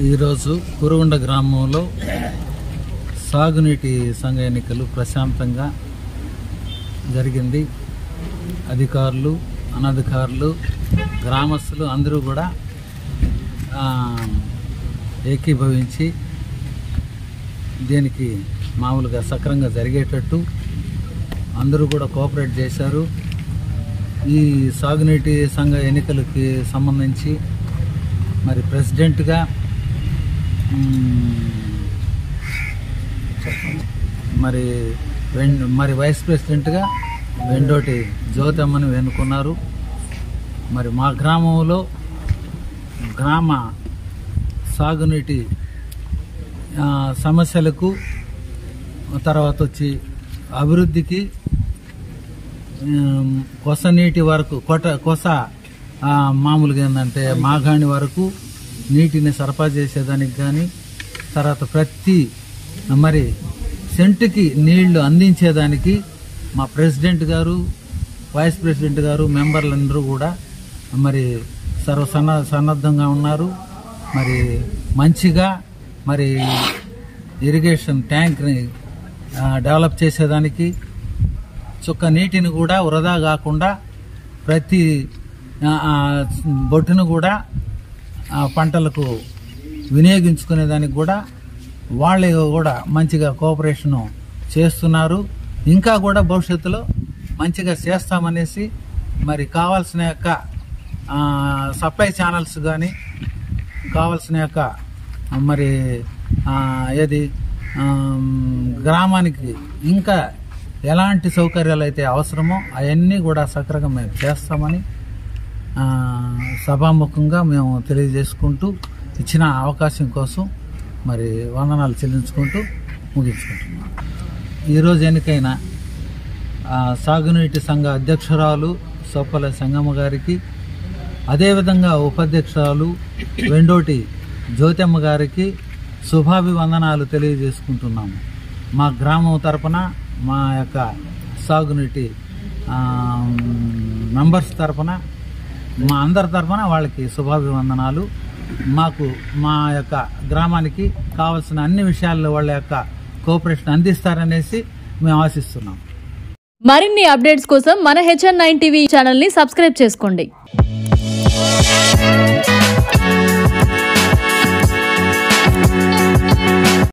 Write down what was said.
ఈరోజు కురుగుండ గ్రామంలో సాగునీటి సంఘ ఎన్నికలు ప్రశాంతంగా జరిగింది. అధికారులు, అనధికారులు, గ్రామస్తులు అందరూ కూడా ఏకీభవించి దీనికి మామూలుగా సక్రమంగా జరిగేటట్టు అందరూ కూడా కోఆపరేట్ చేశారు. ఈ సాగునీటి సంఘ ఎన్నికలకి సంబంధించి మరి ప్రెసిడెంట్గా మరి వైస్ ప్రెసిడెంట్గా వెండోటి జ్యోతమ్మని ఎన్నుకున్నారు. మరి మా గ్రామంలో గ్రామ సాగునీటి సమస్యలకు తర్వాత వచ్చి అభివృద్ధికి కొస నీటి వరకు కొస మామూలుగా ఏంటంటే మాగాణి వరకు నీటిని సరఫరా చేసేదానికి కానీ తర్వాత ప్రతి మరి సెంటుకి నీళ్లు అందించేదానికి మా ప్రెసిడెంట్ గారు, వైస్ ప్రెసిడెంట్ గారు, మెంబర్లందరూ కూడా మరి సన్నద్ధంగా ఉన్నారు. మరి మంచిగా మరి ఇరిగేషన్ ట్యాంక్ని డెవలప్ చేసేదానికి చుక్క నీటిని కూడా వృధా కాకుండా ప్రతి బొట్టును కూడా పంటలకు వినియోగించుకునేదానికి కూడా వాళ్ళే కూడా మంచిగా కోఆపరేషను చేస్తున్నారు. ఇంకా కూడా భవిష్యత్తులో మంచిగా చేస్తామనేసి మరి కావాల్సిన యొక్క సప్లై ఛానల్స్ కానీ కావాల్సిన యొక్క మరి ఏది గ్రామానికి ఇంకా ఎలాంటి సౌకర్యాలు అయితే అవసరమో అవన్నీ కూడా సక్రమంగా మేము చేస్తామని సభాముఖంగా మేము తెలియజేసుకుంటూ ఇచ్చిన అవకాశం కోసం మరి వందనాలు చెల్లించుకుంటూ ముగించుకుంటున్నాం. ఈరోజు ఎన్నికైన సాగునీటి సంఘ అధ్యక్షురాలు సొప్పల సంగమ్మ గారికి, అదేవిధంగా ఉపాధ్యక్షురాలు వెండోటి జ్యోతమ్మ గారికి శుభాభివందనాలు తెలియజేసుకుంటున్నాము. మా గ్రామం తరపున, మా యొక్క సాగునీటి మెంబర్స్ తరపున, మా అందరి తరపున వాళ్ళకి శుభాభివందనాలు. మాకు మా యొక్క గ్రామానికి కావాల్సిన అన్ని విషయాల్లో వాళ్ళ యొక్క కోఆపరేషన్ అందిస్తారనేసి మేము ఆశిస్తున్నాం. మరిన్ని అప్డేట్స్ కోసం మన HN9 టీవీ ఛానల్ని సబ్స్క్రైబ్ చేసుకోండి.